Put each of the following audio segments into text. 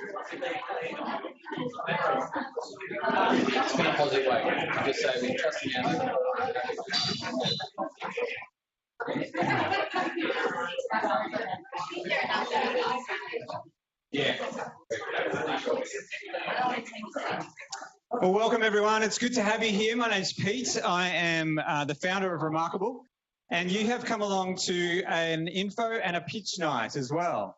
It's in a positive way. Just say we're trusting our. Yeah. Well, welcome everyone. It's good to have you here. My name's Pete. I am the founder of Remarkable, and you have come along to an info and a pitch night as well.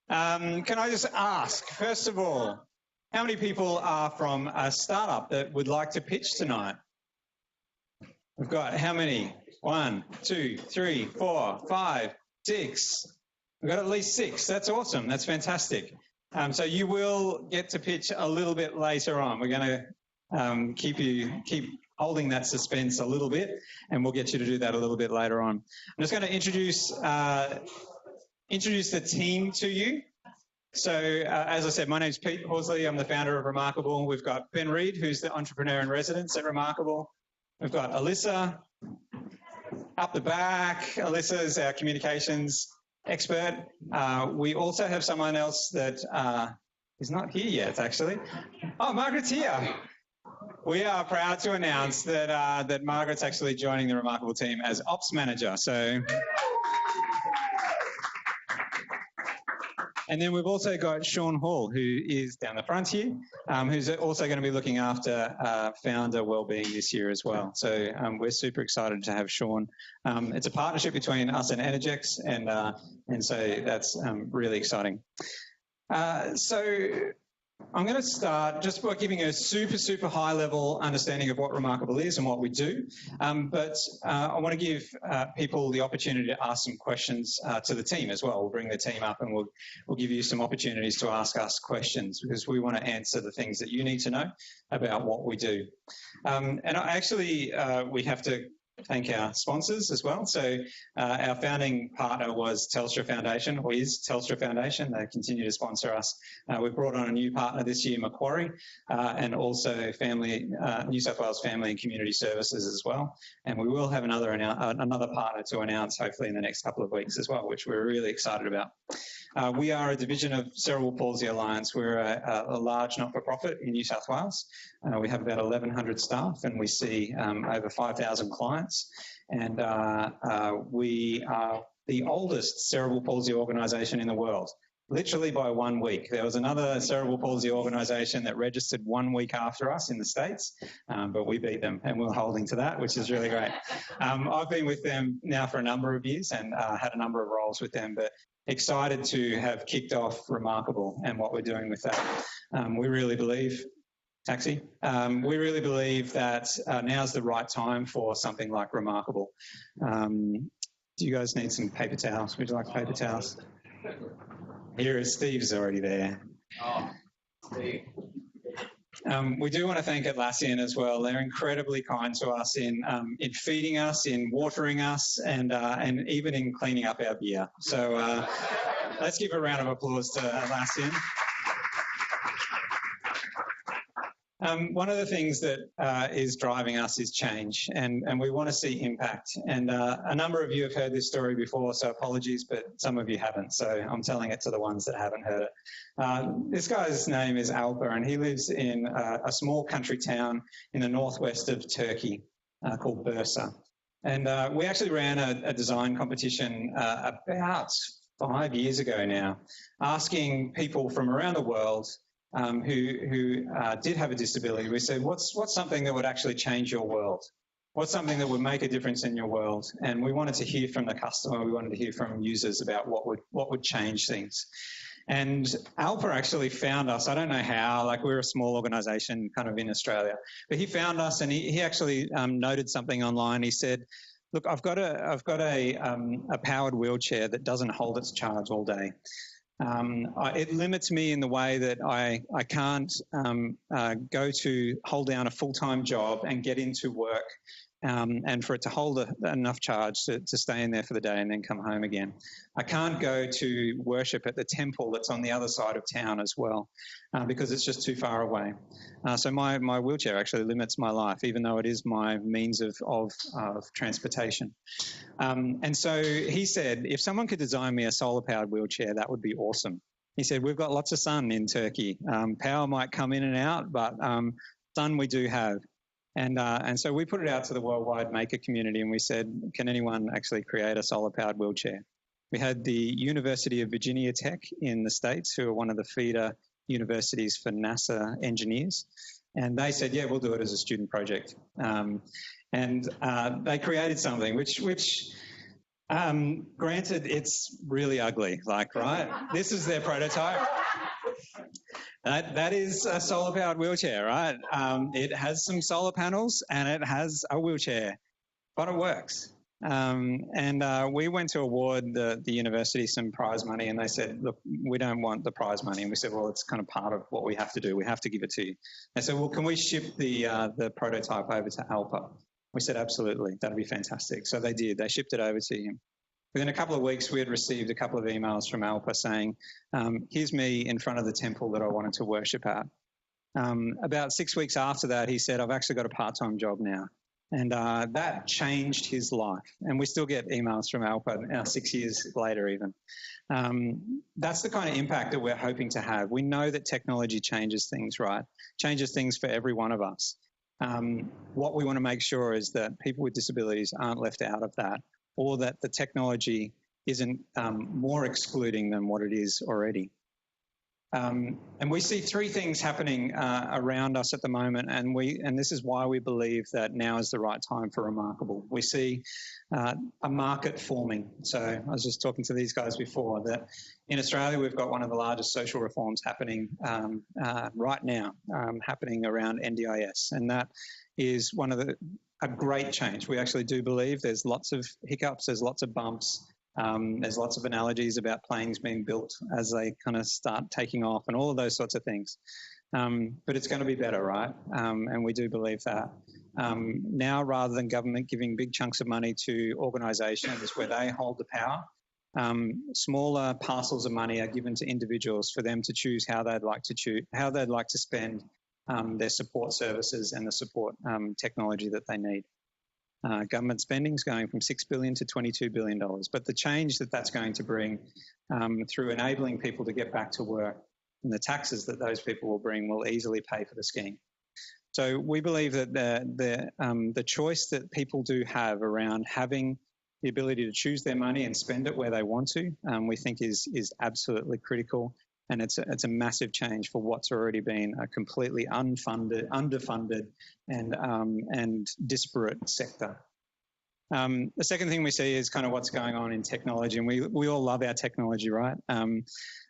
Can I just ask, first of all, how many people are from a startup that would like to pitch tonight? We've got how many? 1, 2, 3, 4, 5, 6. We've got at least 6. That's awesome. That's fantastic. So you will get to pitch a little bit later on. We're going to keep holding that suspense a little bit, and we'll get you to do that a little bit later on. I'm just going to introduce the team to you. So as I said, my name's Pete Horsley. I'm the founder of Remarkable. We've got Ben Reed, who's the entrepreneur in residence at Remarkable. We've got Alyssa up the back. Alyssa is our communications expert. We also have someone else that is not here yet, actually. Oh, Margaret's here. We are proud to announce that Margaret's actually joining the Remarkable team as Ops Manager. So, and then we've also got Sean Hall, who is down the front here, who's also going to be looking after founder wellbeing this year as well. So we're super excited to have Sean. It's a partnership between us and Energex, and so that's really exciting. So I'm going to start just by giving a super high level understanding of what Remarkable is and what we do. But I want to give people the opportunity to ask some questions to the team as well. We'll bring the team up and we'll give you some opportunities to ask us questions, because we want to answer the things that you need to know about what we do. And we have to thank our sponsors as well. So our founding partner was Telstra Foundation, or is Telstra Foundation. They continue to sponsor us. We've brought on a new partner this year, Macquarie, and also New South Wales Family and Community Services as well. And we will have another partner to announce hopefully in the next couple of weeks as well, which we're really excited about. We are a division of Cerebral Palsy Alliance. We're a large not-for-profit in New South Wales. We have about 1,100 staff, and we see over 5,000 clients. And we are the oldest cerebral palsy organisation in the world, literally by 1 week. There was another cerebral palsy organisation that registered 1 week after us in the States, but we beat them, and we're holding to that, which is really great. I've been with them now for a number of years and had a number of roles with them, but excited to have kicked off Remarkable and what we're doing with that. We really believe that now's the right time for something like Remarkable. Do you guys need some paper towels? Would you like paper towels? Here is Steve's already there. Oh, Steve. We do want to thank Atlassian as well. They're incredibly kind to us in feeding us, in watering us, and even in cleaning up our beer. So let's give a round of applause to Atlassian. One of the things that is driving us is change, and we want to see impact. And a number of you have heard this story before, so apologies, but some of you haven't. So I'm telling it to the ones that haven't heard it. This guy's name is Alper, and he lives in a small country town in the northwest of Turkey called Bursa. And we actually ran a design competition about 5 years ago now, asking people from around the world who did have a disability. We said, what's something that would actually change your world? What's something that would make a difference in your world? And we wanted to hear from the customer. We wanted to hear from users about what would change things. And Alper actually found us. I don't know how, like we're a small organisation kind of in Australia, but he found us, and he actually noted something online. He said, look, I've got a powered wheelchair that doesn't hold its charge all day. It limits me in the way that I can't go to hold down a full-time job and get into work and for it to hold enough charge to stay in there for the day and then come home again. I can't go to worship at the temple that's on the other side of town as well because it's just too far away. So my wheelchair actually limits my life, even though it is my means of transportation. And so he said, if someone could design me a solar-powered wheelchair, that would be awesome. He said, we've got lots of sun in Turkey. Power might come in and out, but sun we do have. And so we put it out to the worldwide maker community, and we said, can anyone actually create a solar-powered wheelchair? We had the University of Virginia Tech in the States, who are one of the feeder universities for NASA engineers. And they said, yeah, we'll do it as a student project. And they created something which granted, it's really ugly, like, right? This is their prototype. That is a solar-powered wheelchair, right? It has some solar panels and it has a wheelchair, but it works. We went to award the university some prize money, and they said, look, we don't want the prize money. And we said, well, it's kind of part of what we have to do. We have to give it to you. They said, well, can we ship the prototype over to Alpa? We said, absolutely, that'd be fantastic. So they did. They shipped it over to him. Within a couple of weeks, we had received a couple of emails from Alpa saying, here's me in front of the temple that I wanted to worship at. About 6 weeks after that, he said, I've actually got a part-time job now. And that changed his life. And we still get emails from Alpa now 6 years later even. That's the kind of impact that we're hoping to have. We know that technology changes things, right? Changes things for every one of us. What we want to make sure is that people with disabilities aren't left out of that, or that the technology isn't more excluding than what it is already. And we see three things happening around us at the moment, and this is why we believe that now is the right time for Remarkable. We see a market forming. So I was just talking to these guys before that in Australia we've got one of the largest social reforms happening right now, happening around NDIS, and that is a great change. We actually do believe there's lots of hiccups, there's lots of bumps. There's lots of analogies about planes being built as they kind of start taking off and all of those sorts of things. But it's going to be better, right? And we do believe that. Now, rather than government giving big chunks of money to organisations where they hold the power, smaller parcels of money are given to individuals for them to choose how they'd like to spend their support services and the support technology that they need. Government spending is going from $6 billion to $22 billion. But the change that that's going to bring through enabling people to get back to work and the taxes that those people will bring will easily pay for the scheme. So we believe that the choice that people do have around having the ability to choose their money and spend it where they want to, we think is absolutely critical. And it's a massive change for what's already been a completely underfunded and disparate sector. The second thing we see is kind of what's going on in technology, and we all love our technology, right?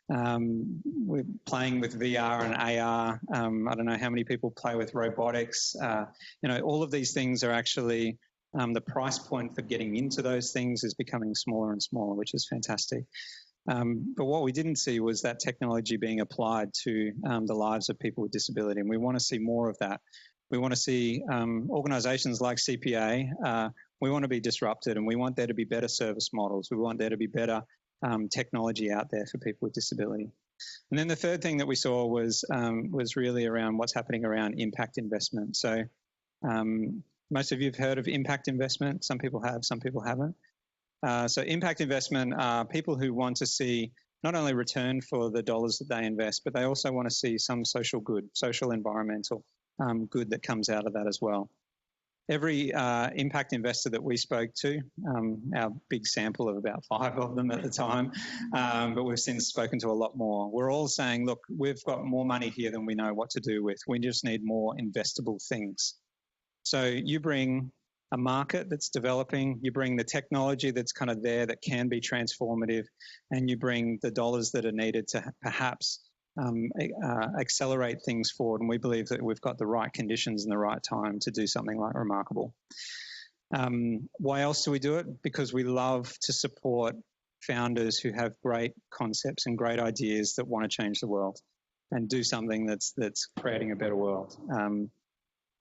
We're playing with VR and AR. I don't know how many people play with robotics. All of these things are actually the price point for getting into those things is becoming smaller and smaller, which is fantastic. But what we didn't see was that technology being applied to the lives of people with disability, and we want to see more of that. We want to see organisations like CPA, we want to be disrupted, and we want there to be better service models. We want there to be better technology out there for people with disability. And then the third thing that we saw was really around what's happening around impact investment. So most of you have heard of impact investment. Some people have, some people haven't. So impact investment are people who want to see not only return for the dollars that they invest, but they also want to see some social good, social environmental good that comes out of that as well. Every impact investor that we spoke to, our big sample of about 5 of them at the time, but we've since spoken to a lot more. We're all saying, look, we've got more money here than we know what to do with. We just need more investable things. So you bring a market that's developing, you bring the technology that's kind of there that can be transformative, and you bring the dollars that are needed to perhaps accelerate things forward. And we believe that we've got the right conditions and the right time to do something like Remarkable. Why else do we do it? Because we love to support founders who have great concepts and great ideas that want to change the world and do something that's creating a better world.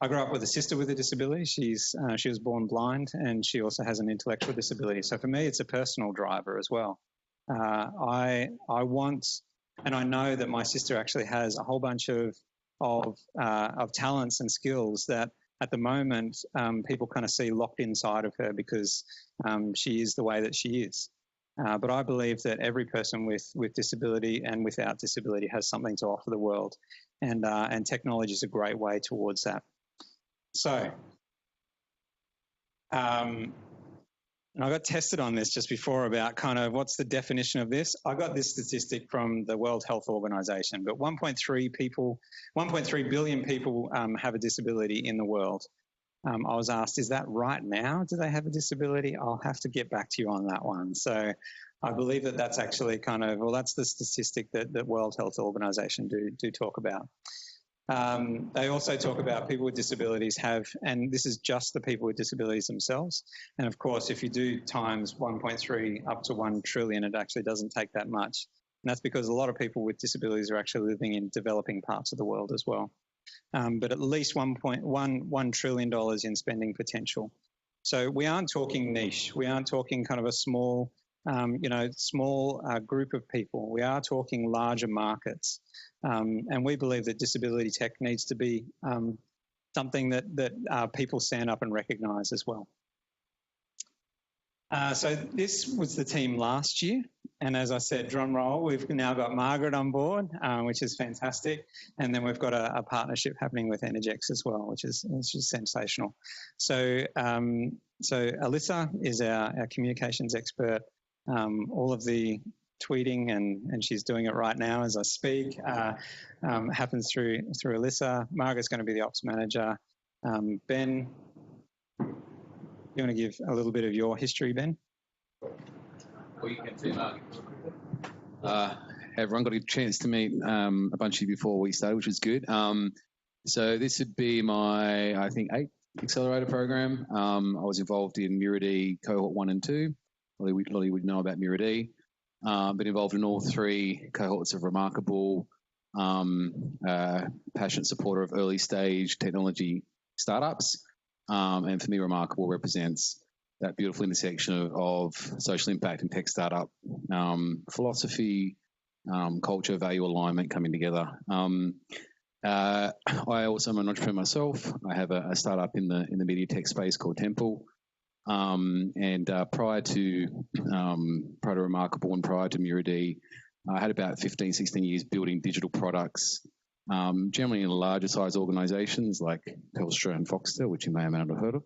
I grew up with a sister with a disability. She was born blind, and she also has an intellectual disability. So for me, it's a personal driver as well. I want, and I know that my sister actually has a whole bunch of talents and skills that at the moment people kind of see locked inside of her because she is the way that she is. But I believe that every person with disability and without disability has something to offer the world, and technology is a great way towards that. So, and I got tested on this just before about kind of what's the definition of this. I got this statistic from the World Health Organization, but 1.3 billion people have a disability in the world. I was asked, is that right now? Do they have a disability? I'll have to get back to you on that one. So I believe that that's actually kind of, well, that's the statistic that World Health Organization do talk about. They also talk about people with disabilities have, and this is just the people with disabilities themselves. And of course, if you do times 1.3 up to 1 trillion, it actually doesn't take that much. And that's because a lot of people with disabilities are actually living in developing parts of the world as well. But at least $1 trillion in spending potential. So we aren't talking niche. We aren't talking kind of a small, small group of people. We are talking larger markets. And we believe that disability tech needs to be something that people stand up and recognise as well. So this was the team last year. And as I said, drum roll, we've now got Margaret on board, which is fantastic. And then we've got a partnership happening with Energex as well, which is sensational. So Alyssa is our communications expert. All of the tweeting, and she's doing it right now as I speak, happens through Alyssa. Margaret's going to be the ops manager. Ben, you want to give a little bit of your history, Ben? Well, you can too, Margaret. Everyone got a chance to meet a bunch of you before we started, which was good. So this would be my, I think, 8th accelerator program. I was involved in Mira-D cohort 1 and 2. Lolly would know about Mira-D. Been involved in all 3 cohorts of Remarkable, passionate supporter of early stage technology startups. And for me, Remarkable represents that beautiful intersection of social impact and tech startup, philosophy, culture, value alignment coming together. I also am an entrepreneur myself. I have a startup in the media tech space called Temple. And prior to Remarkable and prior to Mira-D, I had about 15, 16 years building digital products, generally in larger size organizations like Telstra and Foxtel, which you may or may not have heard of,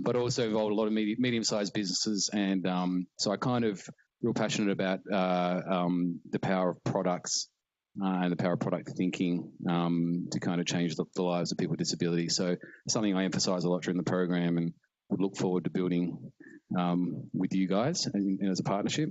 but also involved a lot of medium-sized businesses. And so I kind of real passionate about the power of products and the power of product thinking to kind of change the lives of people with disabilities. So it's something I emphasize a lot during the program and would look forward to building with you guys and as a partnership.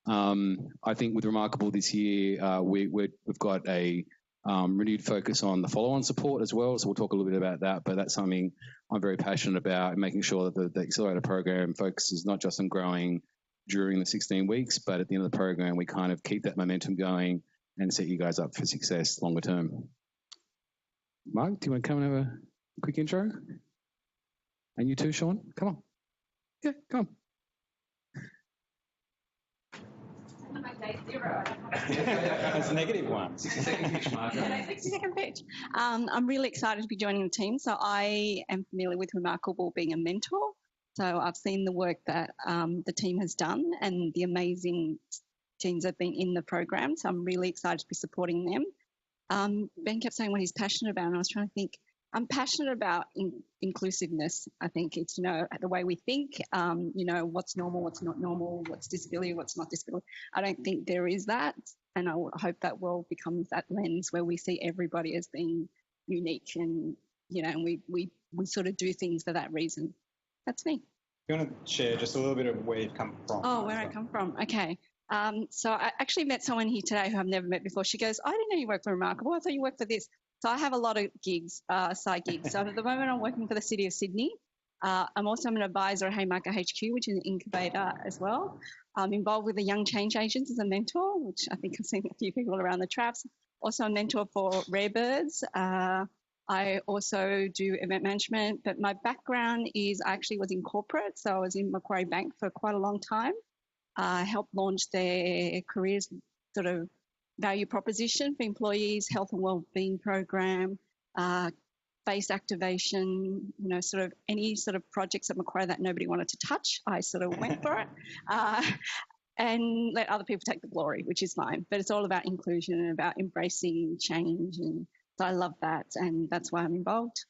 I think with Remarkable this year, we've got a renewed focus on the follow-on support as well. So we'll talk a little bit about that, but that's something I'm very passionate about, and making sure that the accelerator program focuses not just on growing during the 16 weeks, but at the end of the program, we kind of keep that momentum going and set you guys up for success longer term. Mark, do you want to come and have a quick intro? And you too, Sean? Come on. Yeah, come on. That's negative one. 60-second pitch, Margaret. 60-second pitch. I'm really excited to be joining the team. So I am familiar with Remarkable being a mentor. So I've seen the work that the team has done and the amazing teams that have been in the program. So I'm really excited to be supporting them. Ben kept saying what he's passionate about, and I was trying to think. I'm passionate about inclusiveness. I think it's, the way we think, what's normal, what's not normal, what's disability, what's not disability. I don't think there is that. And I hope that world becomes that lens where we see everybody as being unique and, and we sort of do things for that reason. That's me. You want to share just a little bit of where you've come from? Oh, where I come from. Okay. So I actually met someone here today who I've never met before. She goes, I didn't know you worked for Remarkable. I thought you worked for this. So I have a lot of gigs, side gigs. So at the moment I'm working for the City of Sydney. I'm also an advisor at Haymarket HQ, which is an incubator as well. I'm involved with the Young Change Agents as a mentor, which I think I've seen a few people around the traps. Also a mentor for Rare Birds. I also do event management, but my background is I actually was in corporate. So I was in Macquarie Bank for quite a long time. I helped launch their careers sort of value proposition for employees, health and wellbeing program, face activation, sort of any sort of projects at Macquarie that nobody wanted to touch. I sort of went for it. and let other people take the glory, which is fine. But it's all about inclusion and about embracing change. And so I love that. And that's why I'm involved.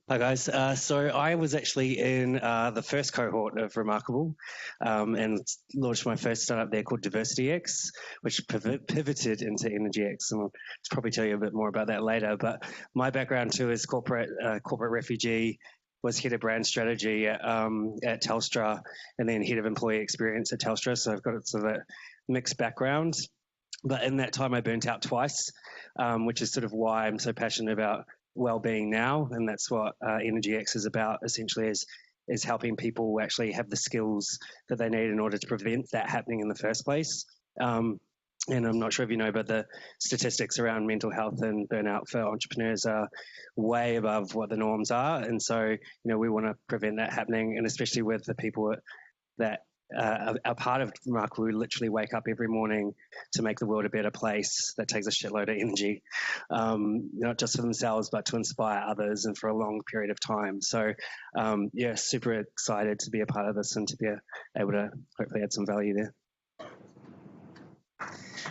Hi guys, so I was actually in the first cohort of Remarkable and launched my first startup there called DiversityX, which pivoted into EnergyX, and I'll probably tell you a bit more about that later. But my background too is corporate refugee, was head of brand strategy at Telstra, and then head of employee experience at Telstra, so I've got sort of a mixed background. But in that time I burnt out twice, which is sort of why I'm so passionate about well-being now, and that's what EnergyX is about, essentially, is helping people actually have the skills that they need in order to prevent that happening in the first place. And I'm not sure if you know, but the statistics around mental health and burnout for entrepreneurs are way above what the norms are, and so we want to prevent that happening, and especially with the people that are part of Remarkable, who literally wake up every morning to make the world a better place. That takes a shitload of energy, not just for themselves, but to inspire others and for a long period of time. So, super excited to be a part of this and to be able to hopefully add some value there.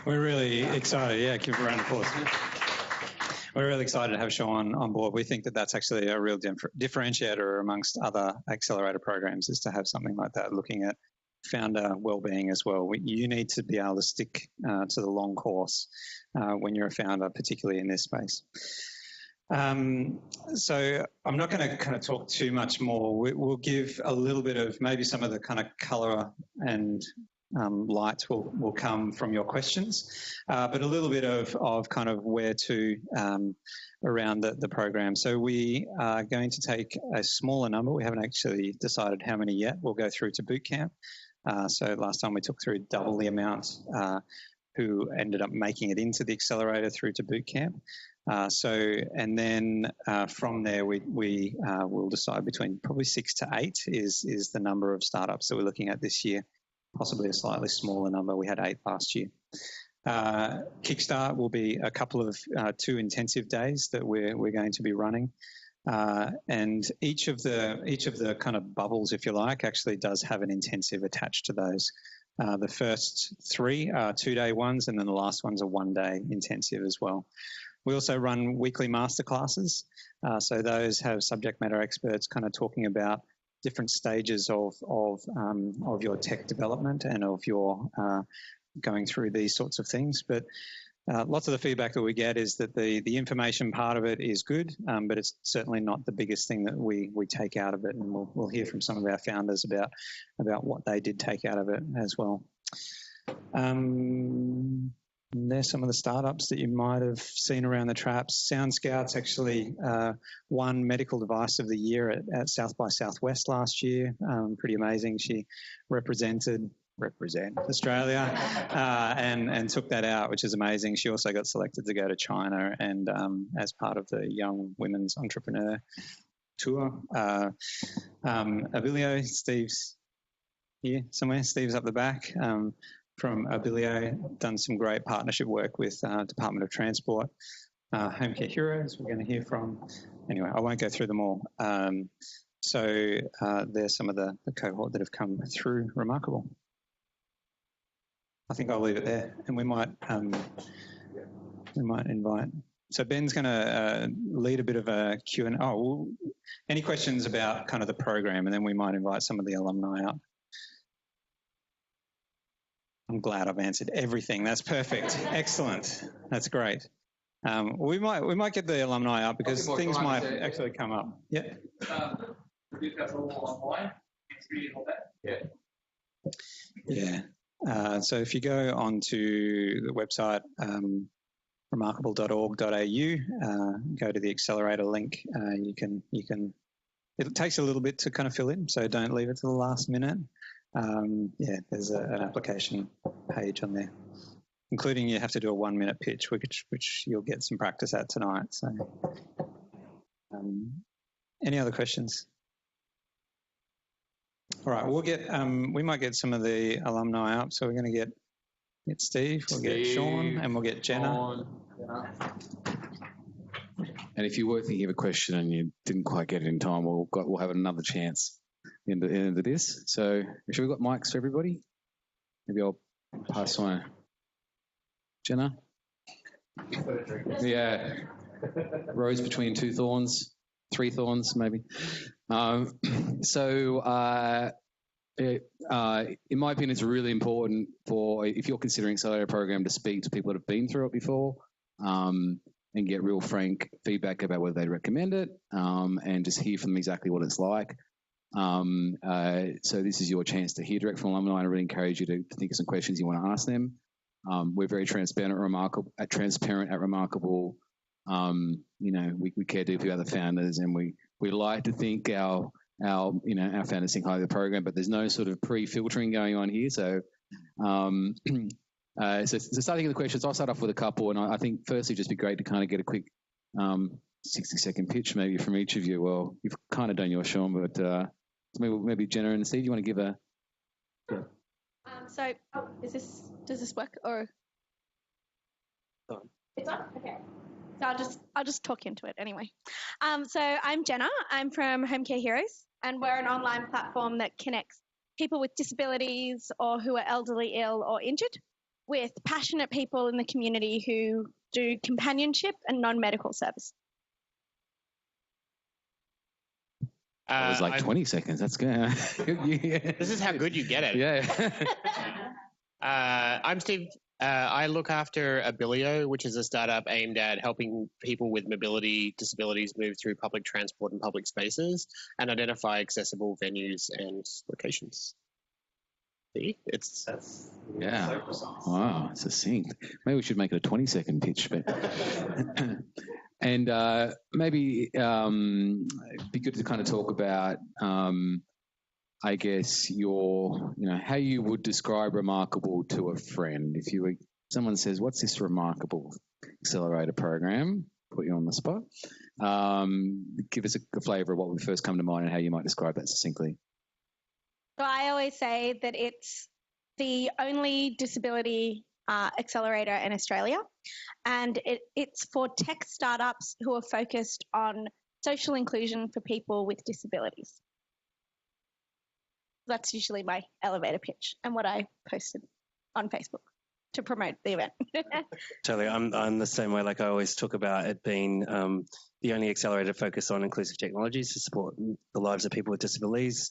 We're really excited. Yeah, give a round of applause. We're really excited to have Sean on board. We think that that's actually a real differentiator amongst other accelerator programs, is to have something like that, looking at founder well-being as well. You need to be able to stick to the long course when you're a founder, particularly in this space. So I'm not going to kind of talk too much more. We'll give a little bit of maybe some of the kind of colour and light will come from your questions, but a little bit of kind of where to around the program. So we are going to take a smaller number. We haven't actually decided how many yet. We'll go through to boot camp. So last time we took through double the amount who ended up making it into the accelerator through to boot camp. And then from there we will decide between probably 6 to 8 is the number of startups that we're looking at this year. Possibly a slightly smaller number. We had 8 last year. Kickstart will be a couple of 2 intensive days that we're going to be running. And each of the kind of bubbles, if you like, actually does have an intensive attached to those. The first 3 are 2-day ones, and then the last one's a 1-day intensive as well. We also run weekly masterclasses. So those have subject matter experts kind of talking about different stages of your tech development and of your going through these sorts of things. But lots of the feedback that we get is that the information part of it is good, but it's certainly not the biggest thing that we take out of it. And we'll hear from some of our founders about what they did take out of it as well. There's some of the startups that you might have seen around the traps. Sound Scout's actually won Medical Device of the Year at South by Southwest last year. Pretty amazing. She represent Australia and took that out, which is amazing. She also got selected to go to China and as part of the Young Women's Entrepreneur Tour. Abilio, Steve's here somewhere. Steve's up the back. From Abilio, done some great partnership work with Department of Transport. Home Care Heroes, we're going to hear from. Anyway, I won't go through them all. So there's some of the cohort that have come through Remarkable. I think I'll leave it there, and we might invite. So Ben's going to lead a bit of a Q&A. Any questions about kind of the program, and then we might invite some of the alumni up. I'm glad I've answered everything. That's perfect. Excellent. That's great. We might get the alumni up because things might actually come up. Yeah. Yeah. So if you go onto the website remarkable.org.au, go to the accelerator link. You can. It takes a little bit to kind of fill in, so don't leave it to the last minute. There's an application page on there, including you have to do a 1-minute pitch, which you'll get some practice at tonight. So, any other questions? All right, we'll get. We might get some of the alumni up. So we're going to get Steve, we'll get Sean, and we'll get Jenna. And if you were thinking of a question and you didn't quite get it in time, we'll have another chance into this. So, should we got mics for everybody? Maybe I'll pass on. Jenna? Yeah. Rose between two thorns, three thorns, maybe. In my opinion, it's really important for, if you're considering accelerator program, to speak to people that have been through it before, and get real frank feedback about whether they'd recommend it, and just hear from them exactly what it's like. So this is your chance to hear direct from alumni. I really encourage you to think of some questions you want to ask them. We're very transparent at Remarkable. We care deeply about the founders, and we like to think our founders think highly of the program, but there's no sort of pre-filtering going on here. So, starting with the questions, I'll start off with a couple, and I think firstly, just be great to kind of get a quick 60-second pitch maybe from each of you. Well, you've kind of done yours, Sean, but maybe Jenna and Steve, you want to give a? Yeah. Does this work or? It's on? Okay. So I'll just talk into it anyway. So I'm Jenna. I'm from Home Care Heroes, and we're an online platform that connects people with disabilities or who are elderly, ill, or injured with passionate people in the community who do companionship and non-medical service. It was like 20 seconds. That's good. This is how good you get it. Yeah. I'm Steve. I look after Abilio, which is a startup aimed at helping people with mobility disabilities move through public transport and public spaces and identify accessible venues and locations. See? Yeah. Wow, it's succinct. Maybe we should make it a 20-second pitch. But and maybe it'd be good to kind of talk about, I guess, how you would describe Remarkable to a friend. If someone says, "What's this Remarkable accelerator program?" Put you on the spot. Give us a flavour of what would first come to mind and how you might describe that succinctly. So I always say that it's the only disability accelerator in Australia, and it's for tech startups who are focused on social inclusion for people with disabilities. That's usually my elevator pitch and what I posted on Facebook to promote the event. Totally. I'm the same way. Like I always talk about it being the only accelerator focused on inclusive technologies to support the lives of people with disabilities.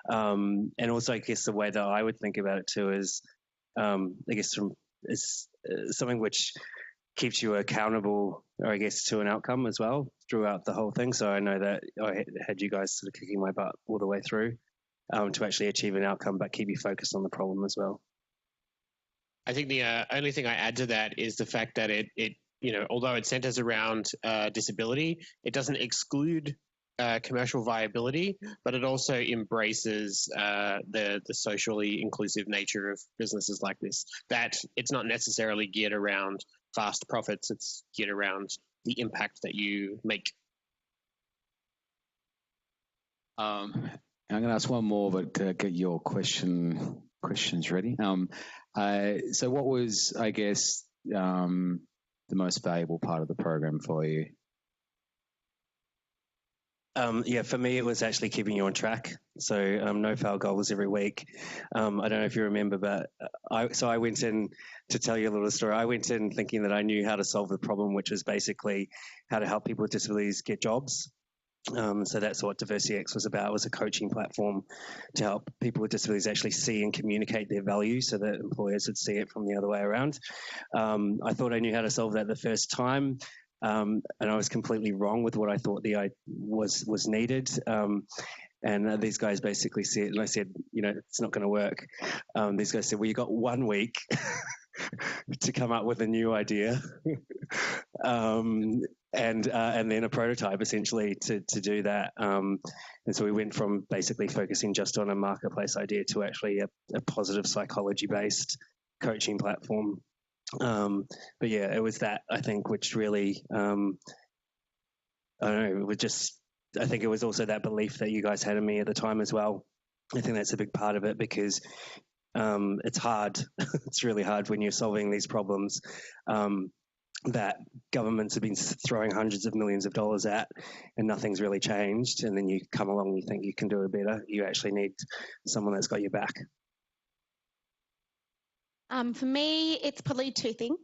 And also, I guess the way that I would think about it too is, is something which keeps you accountable, or I guess to an outcome as well throughout the whole thing. So I know that I had you guys sort of kicking my butt all the way through to actually achieve an outcome, but keep you focused on the problem as well. I think the only thing I add to that is the fact that it although it centers around disability, it doesn't exclude commercial viability, but it also embraces the socially inclusive nature of businesses like this. That it's not necessarily geared around fast profits; it's geared around the impact that you make. I'm going to ask one more, but get your questions ready. So what was, I guess, the most valuable part of the program for you? For me, it was actually keeping you on track. So no fail goals every week. I don't know if you remember, but I went in, to tell you a little story, I went in thinking that I knew how to solve the problem, which was basically how to help people with disabilities get jobs. So that's what DiversityX was about. It was a coaching platform to help people with disabilities actually see and communicate their value so that employers would see it from the other way around. I thought I knew how to solve that the first time, and I was completely wrong with what I thought was needed. And these guys basically said, and I said, it's not going to work. These guys said, well, you got 1 week to come up with a new idea. And then a prototype essentially to do that. And so we went from basically focusing just on a marketplace idea to actually a positive psychology-based coaching platform. But yeah, it was that, I think, which really, I don't know, I think it was also that belief that you guys had in me at the time as well. I think that's a big part of it because it's hard. It's really hard when you're solving these problems. that governments have been throwing hundreds of millions of dollars at and nothing's really changed, and then you come along and you think you can do it better, you actually need someone that's got your back. For me, it's probably two things.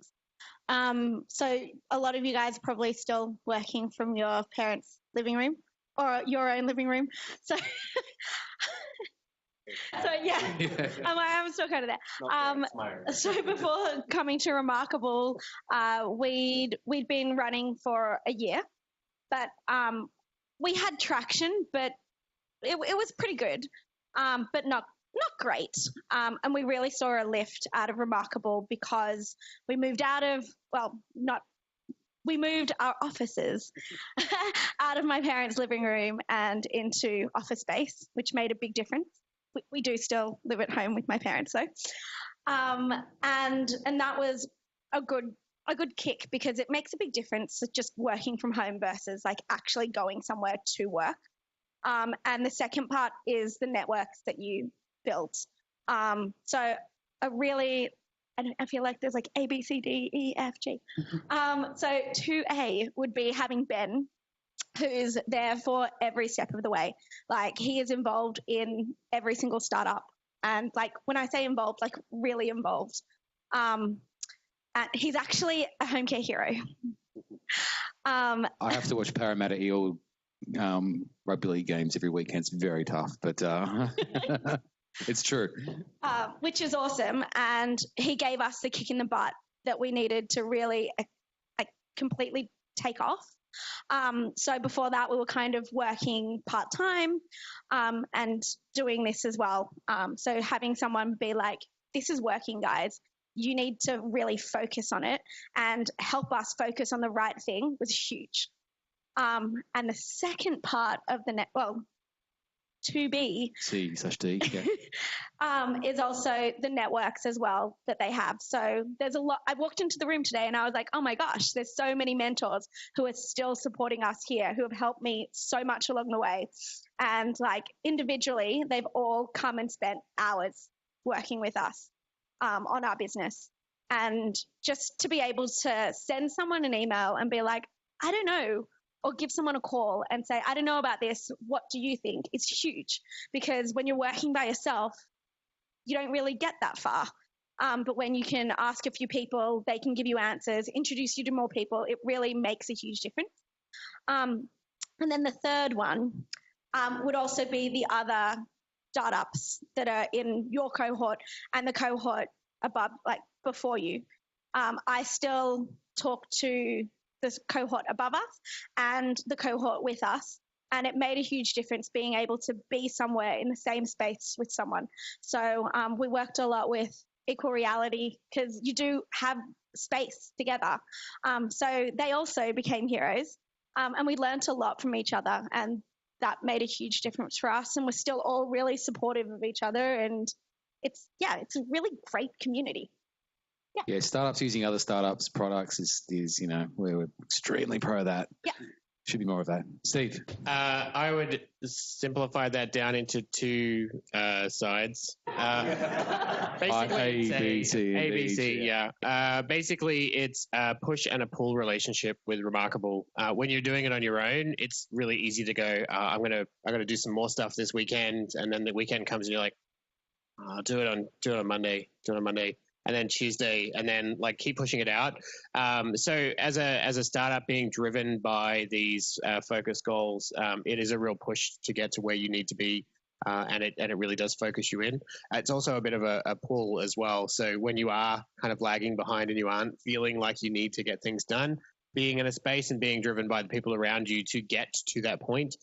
So a lot of you guys are probably still working from your parents' living room or your own living room. So, yeah, I'm still kind of there. So before coming to Remarkable, we'd been running for a year, but we had traction, but it was pretty good, but not great. And we really saw a lift out of Remarkable because we moved we moved our offices out of my parents' living room and into office space, which made a big difference. We do still live at home with my parents though. And that was a good kick because it makes a big difference just working from home versus like actually going somewhere to work. And the second part is the networks that you build. So I feel like there's like A, B, C, D, E, F, G. So 2A would be having Ben, who's there for every step of the way. Like he is involved in every single startup. And like when I say involved, like really involved. And he's actually a home care hero. I have to watch Parramatta Eel rugby league games every weekend. It's very tough, but it's true. Which is awesome. And he gave us the kick in the butt that we needed to really completely take off. So before that, we were kind of working part-time and doing this as well. So having someone be like, this is working, guys. You need to really focus on it and help us focus on the right thing was huge. And the second part of the 2B C/D, yeah. is also the networks as well that they have. So there's a lot. I walked into the room today and I was like, oh my gosh, there's so many mentors who are still supporting us here, who have helped me so much along the way. And like individually, they've all come and spent hours working with us on our business. And just to be able to send someone an email and be like, I don't know, or give someone a call and say, I don't know about this. What do you think? It's huge because when you're working by yourself, you don't really get that far. But when you can ask a few people, they can give you answers, introduce you to more people. It really makes a huge difference. And then the third one would also be the other startups that are in your cohort and the cohort above, like before you. I still talk to the cohort above us and the cohort with us. And it made a huge difference being able to be somewhere in the same space with someone. So we worked a lot with Equal Reality because you do have space together. So they also became heroes and we learned a lot from each other, and that made a huge difference for us. And we're still all really supportive of each other, and it's a really great community. Yeah, startups using other startups' products is we're extremely pro of that. Yeah. Should be more of that. Steve? I would simplify that down into two sides. Basically, ABC, yeah. Basically, it's a push and a pull relationship with Remarkable. When you're doing it on your own, it's really easy to go, I'm gonna do some more stuff this weekend, and then the weekend comes and you're like, I'll do it on Monday, and then Tuesday, and then like keep pushing it out. So as a startup being driven by these focus goals, it is a real push to get to where you need to be, and it really does focus you in. It's also a bit of a pull as well. So when you are kind of lagging behind and you aren't feeling like you need to get things done, being in a space and being driven by the people around you to get to that point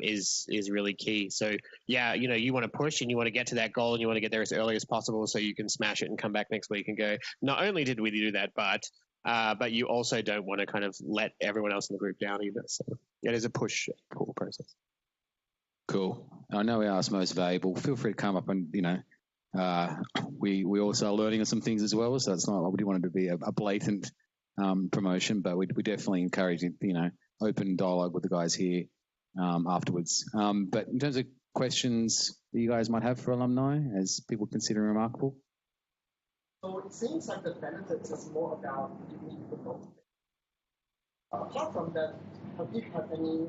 is really key. So yeah, you want to push and you want to get to that goal and you want to get there as early as possible so you can smash it and come back next week and go, not only did we do that, but you also don't want to kind of let everyone else in the group down either. So it is a push-pull process. Cool. I know we asked most valuable. Feel free to come up and, we also are learning some things as well. So it's not like we wanted to be a blatant promotion, but we definitely encourage, open dialogue with the guys here afterwards. But in terms of questions that you guys might have for alumni as people consider Remarkable? So it seems like the benefits is more about giving you the motivation Apart from that, have you had any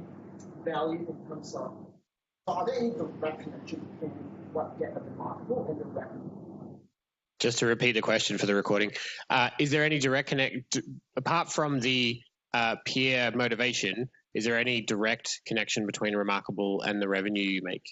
value in terms of, are there any direct connection between what you get at Remarkable and the revenue? Just to repeat the question for the recording, is there any direct connect, apart from the peer motivation, is there any direct connection between Remarkable and the revenue you make?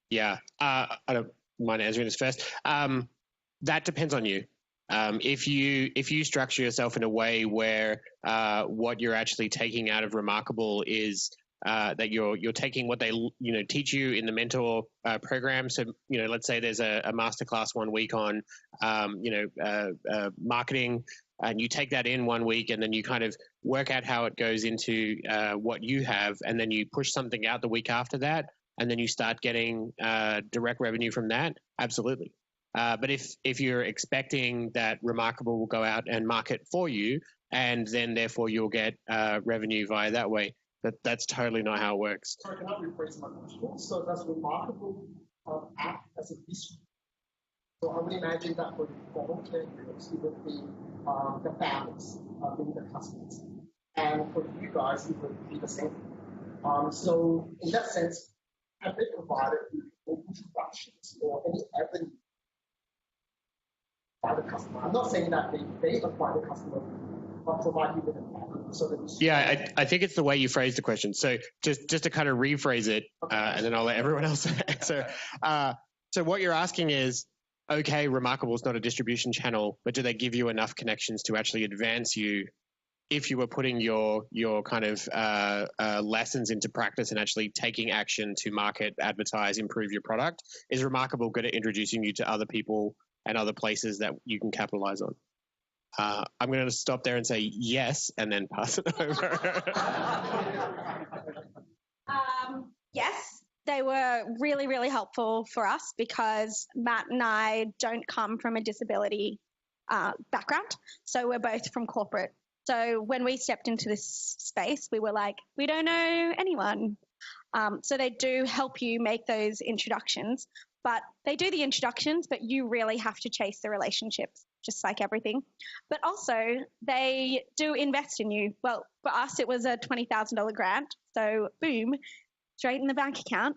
Yeah, I don't mind answering this first. That depends on you. If you structure yourself in a way where what you're actually taking out of Remarkable is that you're taking what they teach you in the mentor program. So let's say there's a masterclass 1 week on marketing, and you take that in 1 week, and then you kind of work out how it goes into what you have, and then you push something out the week after that, and then you start getting direct revenue from that. Absolutely. But if you're expecting that Remarkable will go out and market for you, and then therefore you'll get revenue via that way, that's totally not how it works. So I cannot rephrase my question. So does Remarkable act as a distributor? So I would imagine that for formal caregivers, it would be the families being the customers. And for you guys, it would be the same. So in that sense, have they provided introductions or any evidence by the customer? I'm not saying that they acquire the customer, but provide you with an evidence. So that Yeah, I think it's the way you phrase the question. So just to kind of rephrase it, and then I'll let everyone else answer. So what you're asking is, okay, Remarkable is not a distribution channel, but do they give you enough connections to actually advance you if you were putting your kind of lessons into practice and actually taking action to market, advertise, improve your product? Is Remarkable good at introducing you to other people and other places that you can capitalize on? I'm going to stop there and say yes, and then pass it over. Yes, they were really, really helpful for us because Matt and I don't come from a disability background. So we're both from corporate. So when we stepped into this space, we were like, we don't know anyone. So they do help you make those introductions, but they do the introductions, but you really have to chase the relationships, just like everything. But also they do invest in you. Well, for us, it was a $20,000 grant. So boom, straight in the bank account.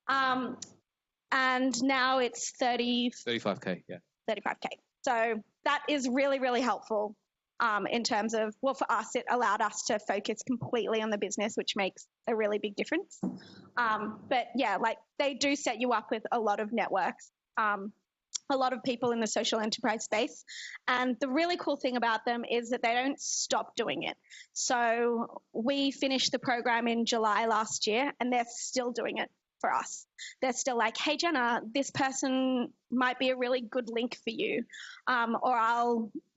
And now it's 35K, yeah. 35K. So that is really, really helpful in terms of, well, for us, it allowed us to focus completely on the business, which makes a really big difference. But yeah, like they do set you up with a lot of networks, a lot of people in the social enterprise space. And the really cool thing about them is that they don't stop doing it. So we finished the program in July last year, and they're still doing it for us. They're still like, hey, Jenna, this person might be a really good link for you.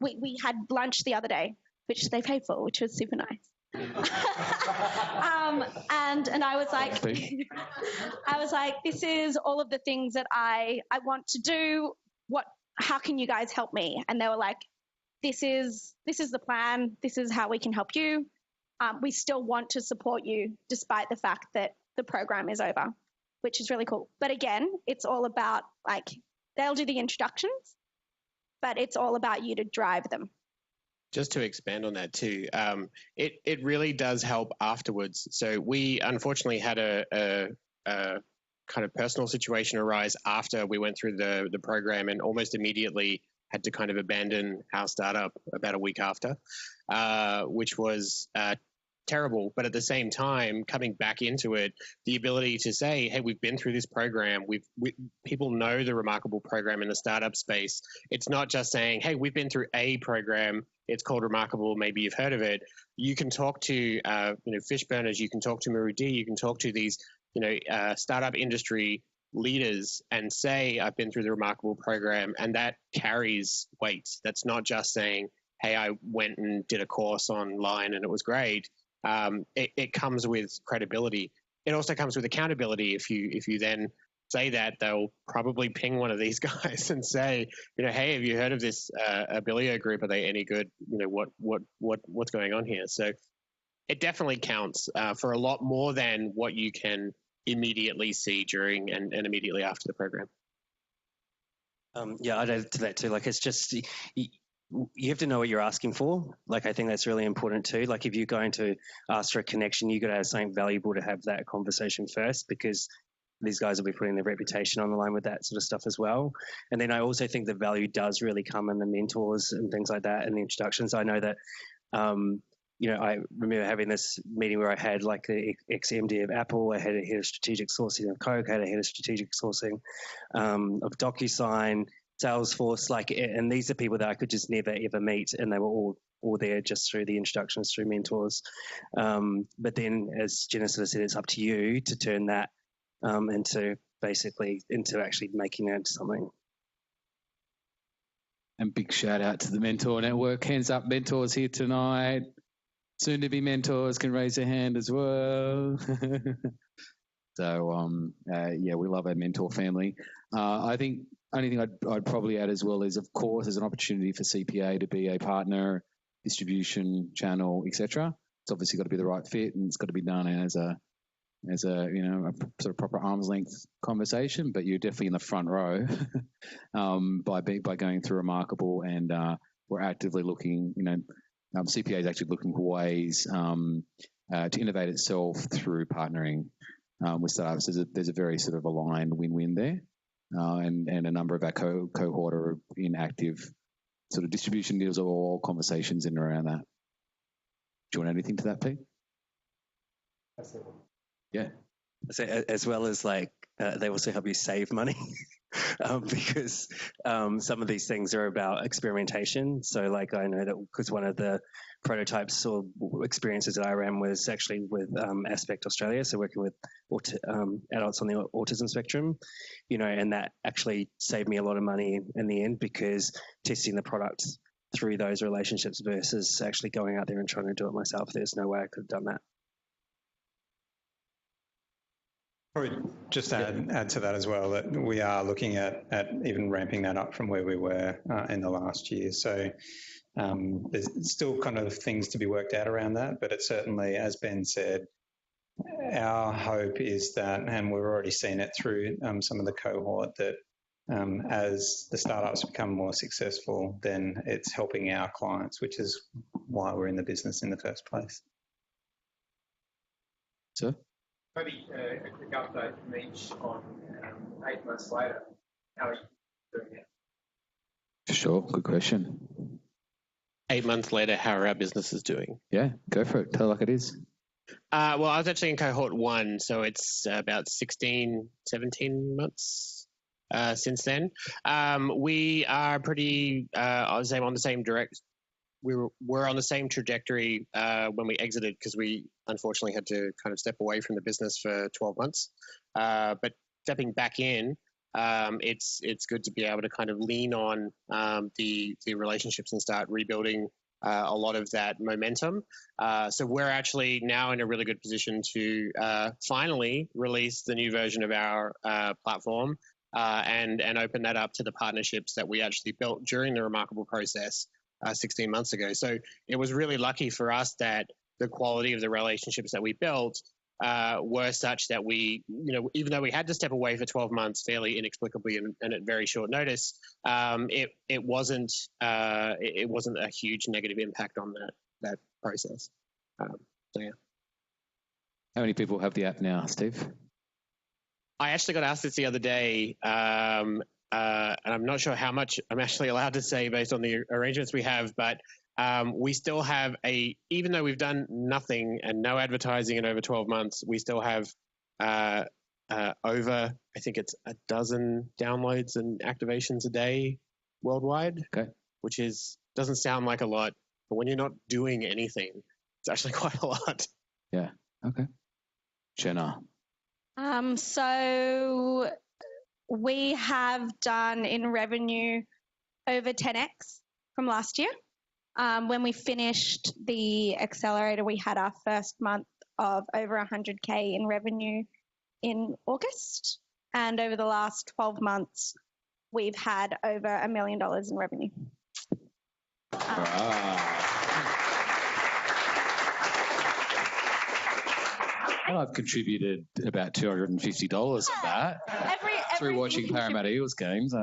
We had lunch the other day, which they paid for, which was super nice. And I was like, this is all of the things that I want to do. How can you guys help me? And they were like, this is the plan. This is how we can help you. We still want to support you despite the fact that the program is over, which is really cool. But again, it's all about like, they'll do the introductions, but it's all about you to drive them. Just to expand on that too, it really does help afterwards. So we unfortunately had a kind of personal situation arise after we went through the program, and almost immediately had to kind of abandon our startup about a week after, which was terrible. But at the same time, coming back into it, the ability to say, hey, we've been through this program. People know the Remarkable program in the startup space. It's not just saying, hey, we've been through a program. It's called Remarkable. Maybe you've heard of it. You can talk to, fish burners. You can talk to Marudi. You can talk to these, startup industry leaders and say, I've been through the Remarkable program, and that carries weight. That's not just saying, hey, I went and did a course online and it was great. It comes with credibility. It also comes with accountability. If you then say that, they'll probably ping one of these guys and say, hey, have you heard of this Abilio group? Are they any good? What's going on here? So it definitely counts for a lot more than what you can immediately see during and immediately after the program. Yeah, I'd add to that too. Like, it's just you have to know what you're asking for. Like, I think that's really important too. Like, if you're going to ask for a connection, you've got to have something valuable to have that conversation first, because these guys will be putting their reputation on the line with that sort of stuff as well. And then I also think the value does really come in the mentors and things like that and the introductions. I know that, I remember having this meeting where I had like the ex-MD of Apple, I had a head of strategic sourcing of Coke, I had a head of strategic sourcing of DocuSign, Salesforce, and these are people that I could just never ever meet, and they were all there just through the introductions, through mentors. But then, as Jenna sort of said, it's up to you to turn that into actually making it into something. And big shout out to the Mentor Network. Hands up, mentors here tonight. Soon to be mentors can raise their hand as well. So, we love our mentor family. I think only thing I'd probably add as well is, of course, there's an opportunity for CPA to be a partner, distribution channel, etc. It's obviously got to be the right fit, and it's got to be done as a a sort of proper arm's length conversation. But you're definitely in the front row by going through Remarkable, and we're actively looking. CPA is actually looking for ways to innovate itself through partnering with startups. There's a very sort of aligned win-win there. And a number of our cohort are in active sort of distribution deals or conversations in and around that. Do you want anything to that, Pete? Yeah. So, as well as they also help you save money because some of these things are about experimentation. So I know that because one of the prototypes or experiences that I ran was actually with Aspect Australia, so working with adults on the autism spectrum, and that actually saved me a lot of money in the end, because testing the product through those relationships versus actually going out there and trying to do it myself, there's no way I could have done that. Probably just add to that as well, that we are looking at even ramping that up from where we were in the last year. So there's still kind of things to be worked out around that, but it's certainly, as Ben said, our hope is that, and we've already seen it through some of the cohort, that as the startups become more successful, then it's helping our clients, which is why we're in the business in the first place. Sir? Maybe a quick update from each on 8 months later. How are you doing that? Sure, good question. 8 months later, how are our businesses doing? Yeah, go for it. Tell it like it is. Well, I was actually in cohort 1, so it's about 16, 17 months since then. We are pretty, I would say, on the same we're on the same trajectory when we exited, because we unfortunately had to kind of step away from the business for 12 months. But stepping back in, it's good to be able to kind of lean on the relationships and start rebuilding a lot of that momentum. So we're actually now in a really good position to finally release the new version of our platform and open that up to the partnerships that we actually built during the Remarkable process 16 months ago. So it was really lucky for us that the quality of the relationships that we built were such that we, even though we had to step away for 12 months fairly inexplicably and at very short notice, it wasn't a huge negative impact on that process. So yeah. How many people have the app now, Steve? I actually got asked this the other day, and I'm not sure how much I'm actually allowed to say based on the arrangements we have, but we still have even though we've done nothing and no advertising in over 12 months, we still have over, I think it's 12 downloads and activations a day worldwide, okay, which doesn't sound like a lot, but when you're not doing anything, it's actually quite a lot. Yeah, okay. Jenna. So we have done in revenue over 10x from last year. When we finished the accelerator, we had our first month of over 100K in revenue in August. And over the last 12 months, we've had over $1 million in revenue. And I've contributed about $250 of that through watching Parramatta Eels games.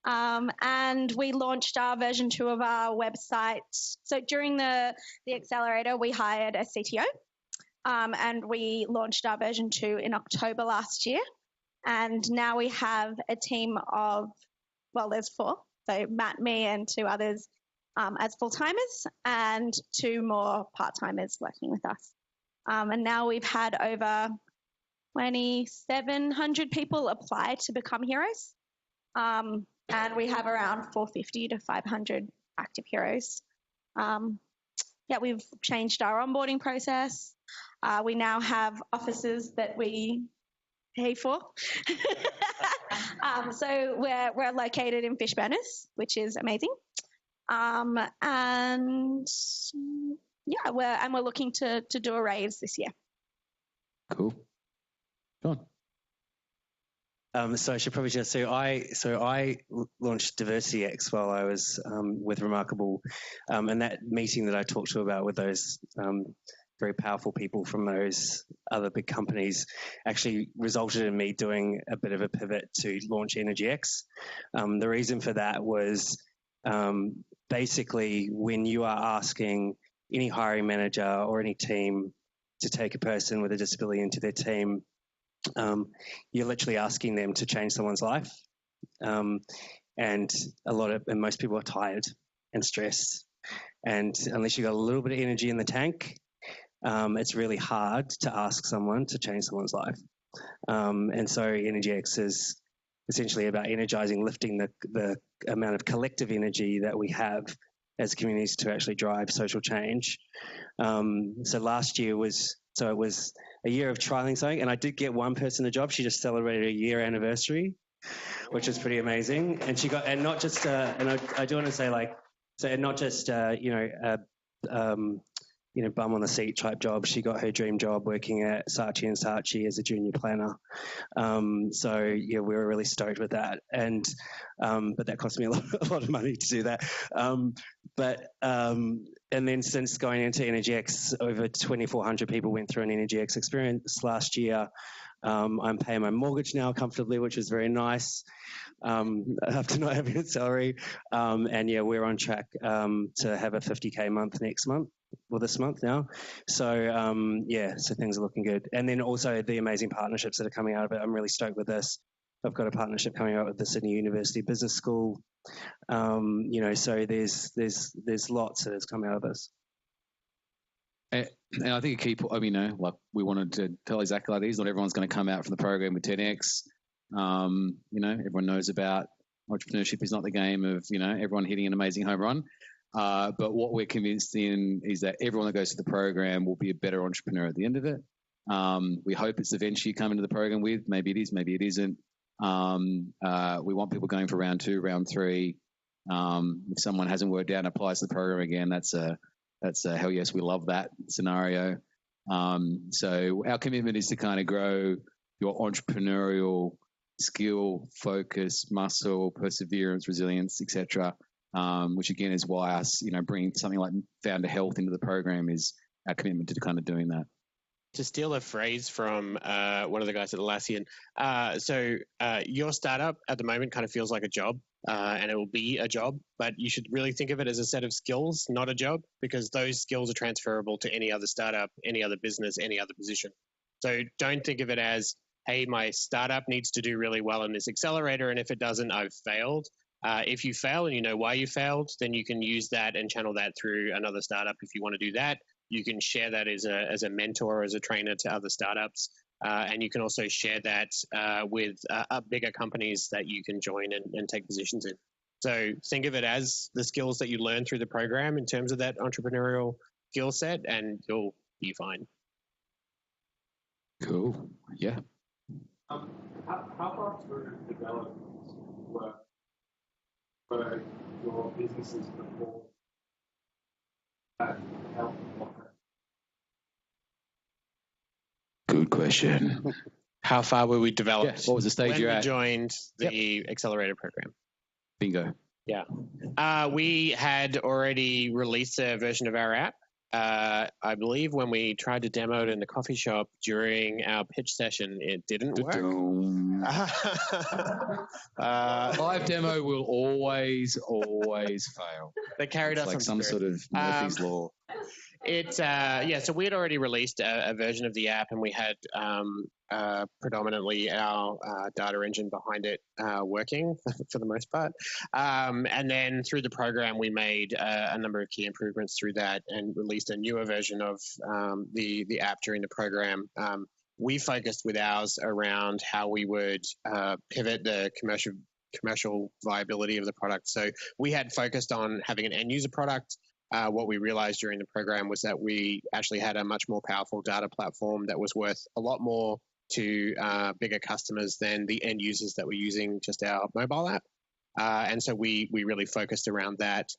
And we launched our version 2 of our website. So during the accelerator, we hired a CTO, and we launched our version 2 in October last year. And now we have a team of, well, there's 4. So Matt, me, and 2 others as full-timers, and 2 more part-timers working with us. And now we've had over 2,700 people apply to become heroes. And we have around 450 to 500 active heroes. We've changed our onboarding process. We now have offices that we pay for. So we're located in Fishburners, which is amazing. We're looking to do a raise this year. Cool. John. So I should probably just say I launched DiversityX while I was with Remarkable, and that meeting that I talked to about with those very powerful people from those other big companies actually resulted in me doing a bit of a pivot to launch EnergyX. The reason for that was basically when you are asking any hiring manager or any team to take a person with a disability into their team, you're literally asking them to change someone's life. And most people are tired and stressed. And unless you've got a little bit of energy in the tank, it's really hard to ask someone to change someone's life. And so EnergyX is essentially about energizing, lifting the amount of collective energy that we have as communities to actually drive social change. So last year it was a year of trialing something, and I did get one person a job. She just celebrated a year anniversary, which is pretty amazing. And she got, and not just, and I do want to say, not just, bum on the seat type job. She got her dream job working at Saatchi & Saatchi as a junior planner. We were really stoked with that. But that cost me a lot of money to do that. And then since going into EnergyX, over 2,400 people went through an EnergyX experience last year. I'm paying my mortgage now comfortably, which is very nice, after not having a salary. We're on track to have a 50K month next month, or this month now. So things are looking good. And then also the amazing partnerships that are coming out of it. I'm really stoked with this. I've got a partnership coming out with the Sydney University Business School. So there's lots that has come out of this. And I think a key point, we wanted to tell exactly like these. Not everyone's going to come out from the program with 10x. Everyone knows about entrepreneurship is not the game of, everyone hitting an amazing home run. But what we're convinced in is that everyone that goes to the program will be a better entrepreneur at the end of it. We hope it's the venture you come into the program with. Maybe it is, maybe it isn't. We want people going for round 2, round 3. If someone hasn't worked out and applies to the program again, that's a hell yes, we love that scenario. So our commitment is to kind of grow your entrepreneurial skill, focus, muscle, perseverance, resilience, etc. Which again is why us, bringing something like Founder Health into the program is our commitment to kind of doing that. To steal a phrase from one of the guys at Atlassian, your startup at the moment kind of feels like a job, and it will be a job, but you should really think of it as a set of skills, not a job, because those skills are transferable to any other startup, any other business, any other position. So don't think of it as, hey, my startup needs to do really well in this accelerator, and if it doesn't, I've failed. If you fail and you know why you failed, then you can use that and channel that through another startup if you want to do that. You can share that as a mentor, as a trainer to other startups. And you can also share that with bigger companies that you can join and take positions in. So think of it as the skills that you learn through the program in terms of that entrepreneurial skill set, and you'll be fine. Cool. Yeah. How far through development were your businesses before that help? Good question. How far were we developed? Yeah, what was the stage when you're we at? Joined the accelerator program? Bingo. Yeah. We had already released a version of our app. I believe when we tried to demo it in the coffee shop during our pitch session, it didn't work. Live demo will always fail. They carried It's us like on some spirit. sort of Murphy's Law. So we had already released a version of the app, and we had predominantly our data engine behind it working for the most part. And then through the program, we made a number of key improvements through that and released a newer version of the app during the program. We focused with ours around how we would pivot the commercial viability of the product. So we had focused on having an end user product. What we realized during the program was that we actually had a much more powerful data platform that was worth a lot more to bigger customers than the end users that were using just our mobile app. And so we really focused around that.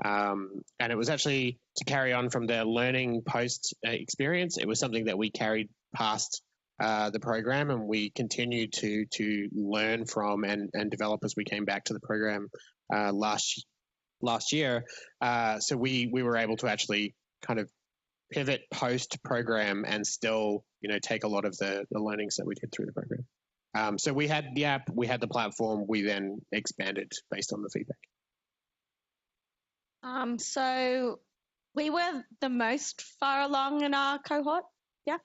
And it was actually to carry on from the learning post experience. It was something that we carried past the program, and we continued to learn from and develop as we came back to the program last year. So we were able to actually kind of pivot post program and still, take a lot of the learnings that we did through the program. So we had the app, we had the platform, we then expanded based on the feedback. So we were the most far along in our cohort. Yeah.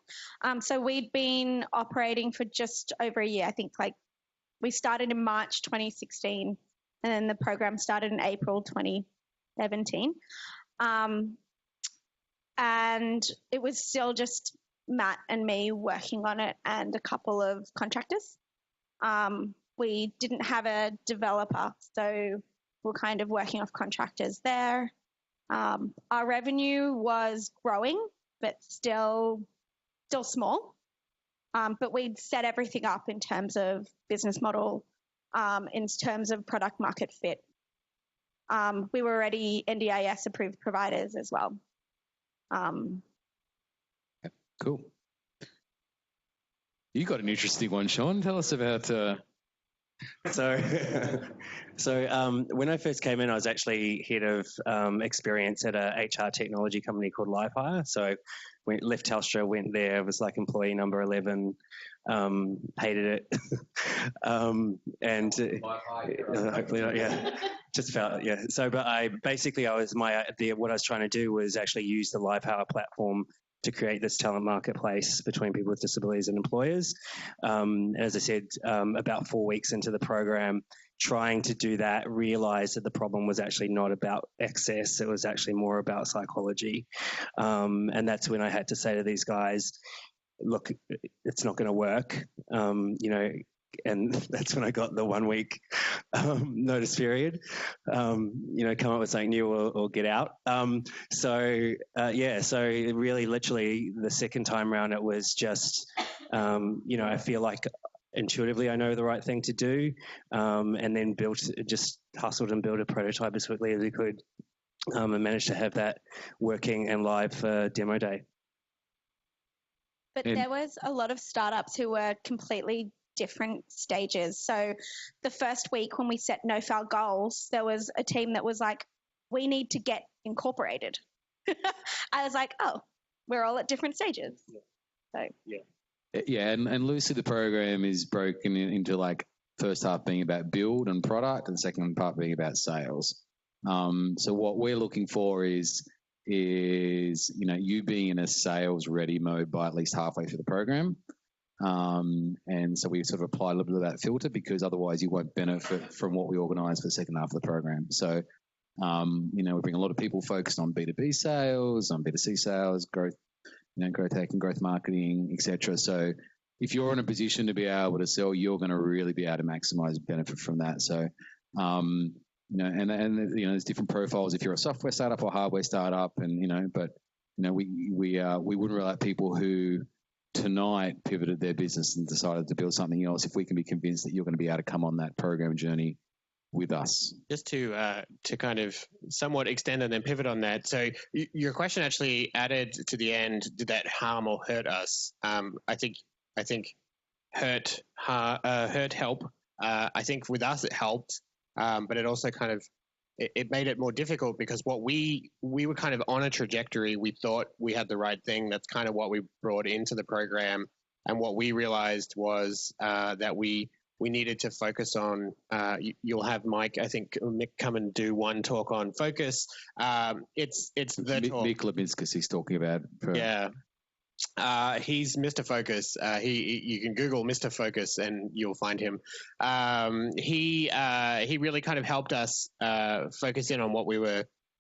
So we'd been operating for just over a year. I think we started in March 2016, and then the program started in April 2017. And it was still just Matt and me working on it and a couple of contractors. We didn't have a developer, so we're kind of working off contractors there. Our revenue was growing, but still small. But we'd set everything up in terms of business model, in terms of product market fit. We were already NDIS approved providers as well. Cool. You got an interesting one, Sean. Tell us about. So when I first came in, I was actually head of experience at a HR technology company called LiveHire. So we left Telstra, went there, was like employee number 11, hated it, and hopefully not. Yeah, just felt So, but what I was trying to do was actually use the LiveHire platform to create this talent marketplace between people with disabilities and employers. As I said, about 4 weeks into the program, trying to do that, realized that the problem was actually not about access. It was actually more about psychology. And that's when I had to say to these guys, look, it's not going to work. And that's when I got the 1 week notice period, come up with something new or get out. So really literally the second time around, it was just, I feel like intuitively I know the right thing to do, and then just hustled and built a prototype as quickly as we could, and managed to have that working and live for demo day. But there was a lot of startups who were completely different stages. So the first week when we set no-fail goals, there was a team that was like, we need to get incorporated. I was like, oh, we're all at different stages. So and loosely the program is broken into like first half being about build and product and second part being about sales. So what we're looking for is you being in a sales ready mode by at least halfway through the program. And so we sort of apply a little bit of that filter, because otherwise you won't benefit from what we organise for the second half of the program. So, we bring a lot of people focused on B2B sales, on B2C sales, growth, growth tech and growth marketing, etc. So if you're in a position to be able to sell, you're going to really be able to maximise benefit from that. So, there's different profiles if you're a software startup or hardware startup, we wouldn't rule out people who tonight pivoted their business and decided to build something else if we can be convinced that you're going to be able to come on that program journey with us. Just to kind of somewhat extend and then pivot on that. So your question actually added to the end, did that harm or hurt us? I think hurt, help. I think with us it helped, but it also kind of it made it more difficult because what we were kind of on a trajectory. We thought we had the right thing. That's kind of what we brought into the program. And what we realized was that we needed to focus on, you'll have Mike, I think, Mick come and do one talk on focus. It's the talk. Mick Lebinskas he's talking about. Yeah. He's Mr. Focus. You can Google Mr. Focus and you'll find him. He really kind of helped us focus in on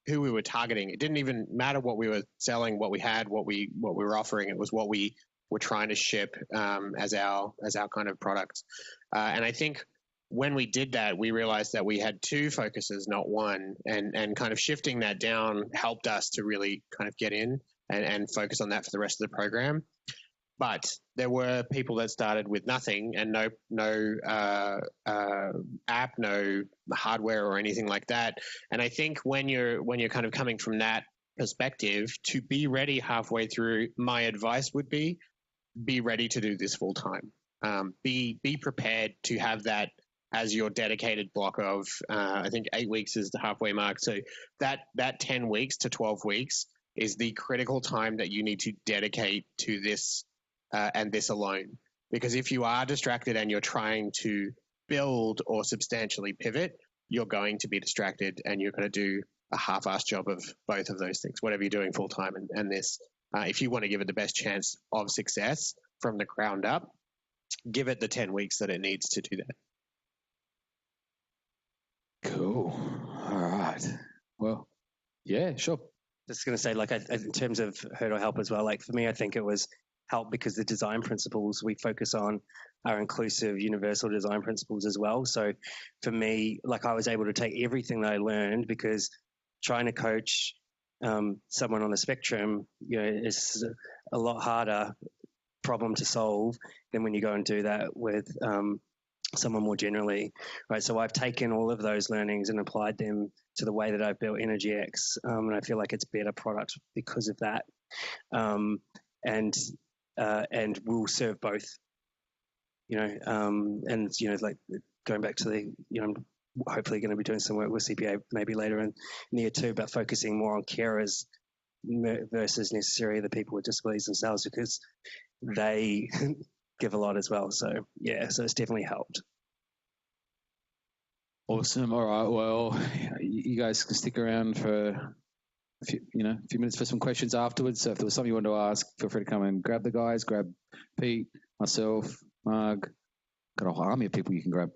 who we were targeting. It didn't even matter what we were selling, what we had, what we were offering. It was what we were trying to ship as our kind of product. And I think when we did that, we realized that we had two focuses, not one, and kind of shifting that down helped us to really kind of get in and focus on that for the rest of the program. But there were people that started with nothing and no app, no hardware or anything like that. And I think when you're kind of coming from that perspective, to be ready halfway through, my advice would be ready to do this full time. Be prepared to have that as your dedicated block of, I think 8 weeks is the halfway mark. So that 10 weeks to 12 weeks is the critical time that you need to dedicate to this and this alone. Because if you are distracted and you're trying to build or substantially pivot, you're going to be distracted and you're going to do a half-assed job of both of those things, whatever you're doing full-time and this. If you want to give it the best chance of success from the ground up, give it the 10 weeks that it needs to do that. Cool. All right. Well, yeah, sure. Just going to say, like, in terms of hurdle help as well, like for me, I think it was help because the design principles we focus on are inclusive, universal design principles as well. So for me, like I was able to take everything that I learned because trying to coach someone on the spectrum, is a lot harder problem to solve than when you go and do that with someone more generally, right? So I've taken all of those learnings and applied them to the way that I've built EnergyX, and I feel like it's a better product because of that, and will serve both, and like going back to the, I'm hopefully going to be doing some work with CPA maybe later in year 2, but focusing more on carers versus necessarily the people with disabilities themselves, because they give a lot as well. So yeah, so it's definitely helped. Awesome. All right. Well, you guys can stick around for a few minutes for some questions afterwards. So if there was something you wanted to ask, feel free to come and grab the guys, grab Pete, myself, Marg. Got a whole army of people you can grab.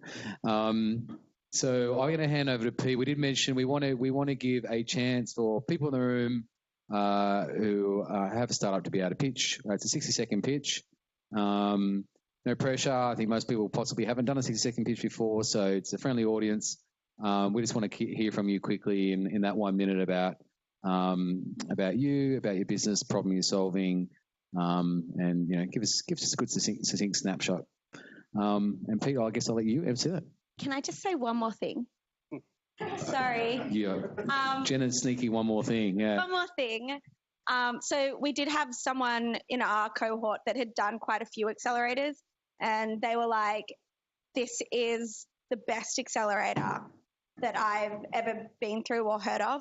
So I'm going to hand over to Pete. We did mention we want to give a chance for people in the room who have a startup to be able to pitch. It's a 60-second pitch. No pressure. I think most people possibly haven't done a 60-second pitch before, so it's a friendly audience. We just want to hear from you quickly in that 1 minute about you, about your business, problem you're solving, and give us a good succinct snapshot. And Pete, I guess I'll let you MC that. Can I just say one more thing? Sorry. Yeah. Jenna's sneaky one more thing. Yeah. One more thing. So we did have someone in our cohort that had done quite a few accelerators, and they were like, this is the best accelerator that I've ever been through or heard of.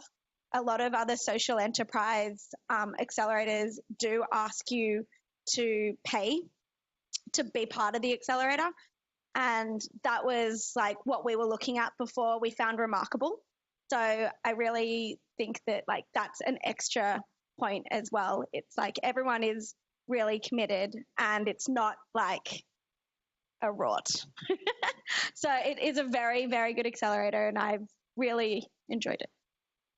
A lot of other social enterprise accelerators do ask you to pay to be part of the accelerator. And that was like what we were looking at before we found Remarkable. So I really think that like that's an extra point as well. It's like everyone is really committed and it's not like a rot. So it is a very, very good accelerator and I've really enjoyed it.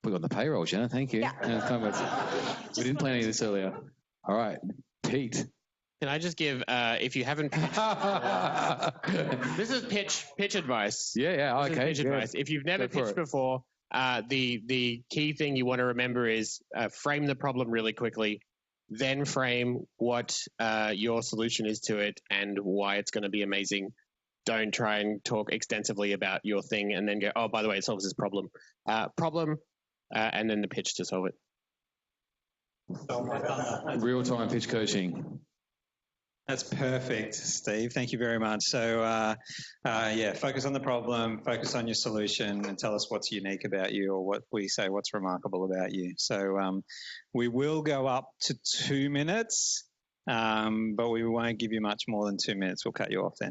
We got the payroll, Jenna. Thank you. Yeah. We didn't plan any of this earlier. All right, Pete. Can I just give, if you haven't pitched, this is pitch advice. Yeah, this okay. Pitch advice. If you've never pitched before, the key thing you want to remember is frame the problem really quickly, then frame what your solution is to it and why it's going to be amazing. Don't try and talk extensively about your thing and then go, oh, by the way, it solves this problem. And then the pitch to solve it. Real-time pitch coaching. That's perfect, Steve. Thank you very much. So, yeah, focus on the problem, focus on your solution, and tell us what's unique about you, or what we say what's remarkable about you. So we will go up to 2 minutes, but we won't give you much more than 2 minutes. We'll cut you off then.